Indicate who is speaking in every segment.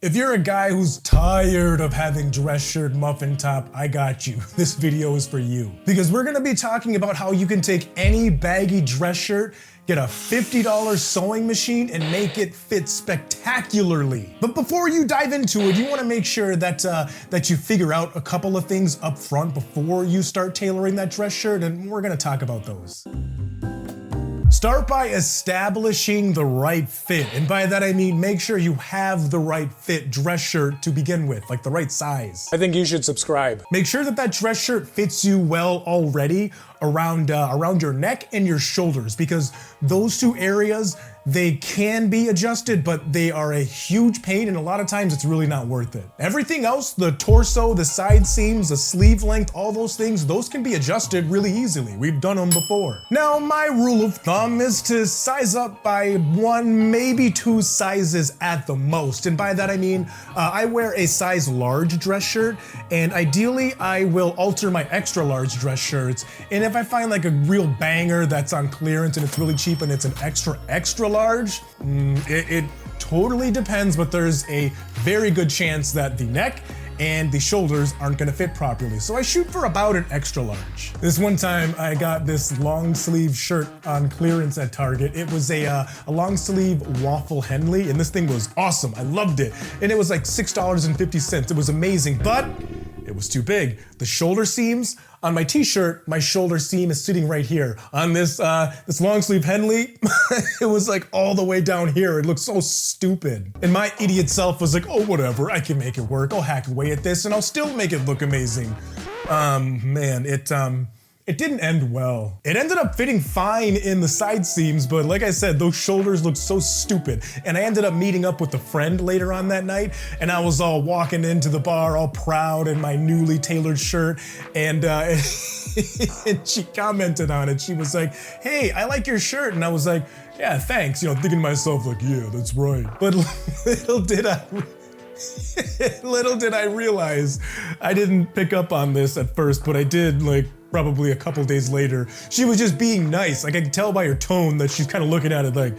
Speaker 1: If you're a guy who's tired of having dress shirt muffin top, I got you. This video is for you. Because we're gonna be talking about how you can take any baggy dress shirt, get a $50 sewing machine, and make it fit spectacularly. But before you dive into it, you wanna make sure that, that you figure out a couple of things up front before you start tailoring that dress shirt, and we're gonna talk about those. Start by establishing the right fit. And by that I mean make sure you have the right fit dress shirt to begin with, like the right size.
Speaker 2: I think you should subscribe.
Speaker 1: Make sure that that dress shirt fits you well already around your neck and your shoulders, because those two areas, they can be adjusted, but they are a huge pain, and a lot of times it's really not worth it. Everything else, the torso, the side seams, the sleeve length, all those things, those can be adjusted really easily. We've done them before. Now, my rule of thumb is to size up by 1, maybe 2 sizes at the most. And by that I mean, I wear a size large dress shirt, and ideally I will alter my extra large dress shirts. And if I find like a real banger that's on clearance and it's really cheap and it's an extra large, it totally depends, but there's a very good chance that the neck and the shoulders aren't gonna fit properly. So I shoot for about an extra large. This one time I got this long sleeve shirt on clearance at Target. It was a long sleeve waffle Henley, and this thing was awesome. I loved it. And it was like $6.50. It was amazing, but it was too big. The shoulder seams on my t-shirt, my shoulder seam is sitting right here. On this this long sleeve Henley, it was like all the way down here. It looked so stupid. And my idiot self was like, oh, whatever, I can make it work. I'll hack away at this and I'll still make it look amazing. Man, it didn't end well. It ended up fitting fine in the side seams, but like I said, those shoulders looked so stupid. And I ended up meeting up with a friend later on that night, and I was all walking into the bar all proud in my newly tailored shirt, and, and she commented on it. She was like, hey, I like your shirt. And I was like, yeah, thanks. You know, thinking to myself like, yeah, that's right. But little did I realize, I didn't pick up on this at first, but I did like probably a couple days later. She was just being nice. Like I could tell by her tone that she's kind of looking at it like,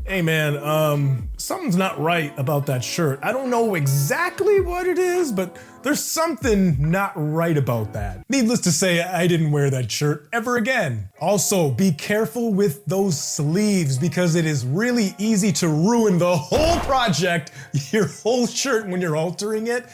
Speaker 1: hey man, something's not right about that shirt. I don't know exactly what it is, but there's something not right about that. Needless to say, I didn't wear that shirt ever again. Also, be careful with those sleeves, because it is really easy to ruin the whole project, your whole shirt, when you're altering it,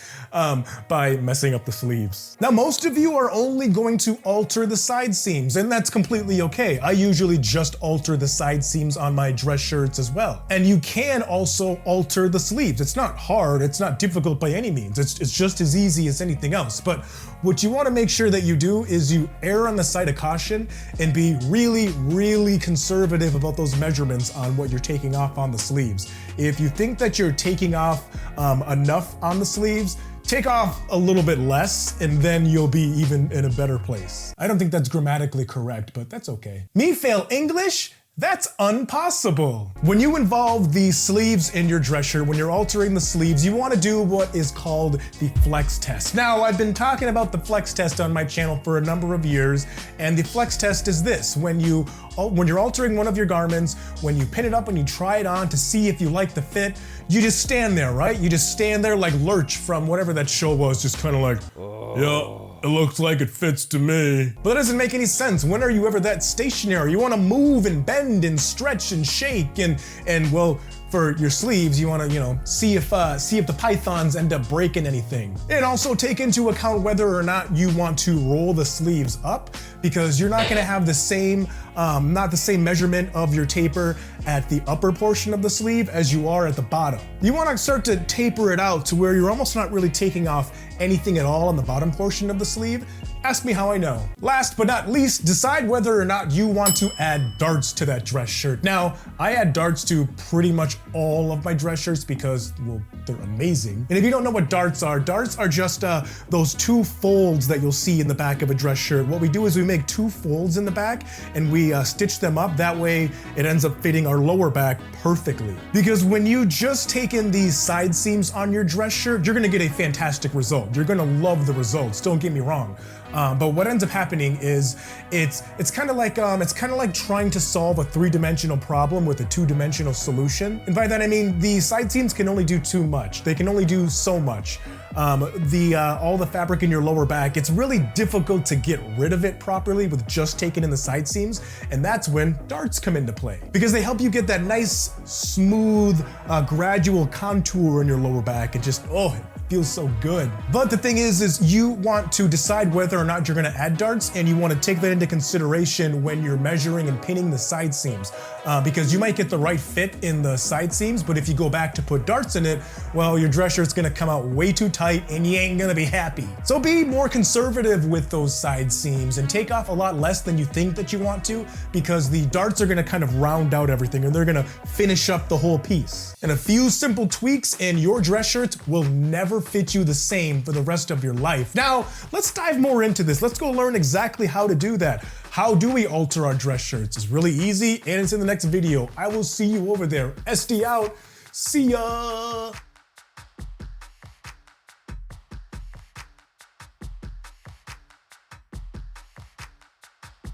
Speaker 1: by messing up the sleeves. Now, most of you are only going to alter the side seams, and that's completely okay. I usually just alter the side seams on my dress shirts as well. And you can also alter the sleeves. It's not hard, it's not difficult by any means. It's just as easy as anything else. But what you want to make sure that you do is you err on the side of caution and be really, really conservative about those measurements on what you're taking off on the sleeves. If you think that you're taking off enough on the sleeves, take off a little bit less, and then you'll be even in a better place. I don't think that's grammatically correct, but that's okay. Me fail English? That's impossible. When you involve the sleeves in your dress shirt, when you're altering the sleeves, you want to do what is called the flex test. Now, I've been talking about the flex test on my channel for a number of years, and the flex test is this. When you're altering one of your garments, when you pin it up and you try it on to see if you like the fit, you just stand there, right? You just stand there like Lurch from whatever that show was, just kind of like, yeah. It looks like it fits to me. But that doesn't make any sense. When are you ever that stationary? You wanna move and bend and stretch and shake, and well, for your sleeves, you wanna, see if the pythons end up breaking anything. And also take into account whether or not you want to roll the sleeves up, because you're not gonna have the same, not the same measurement of your taper at the upper portion of the sleeve as you are at the bottom. You wanna start to taper it out to where you're almost not really taking off anything at all on the bottom portion of the sleeve. Ask me how I know. Last but not least, decide whether or not you want to add darts to that dress shirt. Now, I add darts to pretty much all of my dress shirts because, well, they're amazing. And if you don't know what darts are just those 2 folds that you'll see in the back of a dress shirt. What we do is we make 2 folds in the back and we stitch them up. That way it ends up fitting our lower back perfectly. Because when you just take in these side seams on your dress shirt, you're gonna get a fantastic result. You're gonna love the results, don't get me wrong. But what ends up happening is it's kind of like trying to solve a three-dimensional problem with a two-dimensional solution. And by that I mean the side seams can only do too much. They can only do so much. All the fabric in your lower back, it's really difficult to get rid of it properly with just taking in the side seams, and that's when darts come into play. Because they help you get that nice, smooth, gradual contour in your lower back, and just, oh, it feels so good. But the thing is you want to decide whether or not you're gonna add darts, and you wanna take that into consideration when you're measuring and pinning the side seams. Because you might get the right fit in the side seams, but if you go back to put darts in it, well, your dress shirt's gonna come out way too tight and you ain't gonna be happy. So be more conservative with those side seams and take off a lot less than you think that you want to, because the darts are gonna kind of round out everything and they're gonna finish up the whole piece. And a few simple tweaks and your dress shirts will never fit you the same for the rest of your life. Now, let's dive more into this. Let's go learn exactly how to do that. How do we alter our dress shirts? It's really easy and it's in the next video. I will see you over there. SD out. See ya.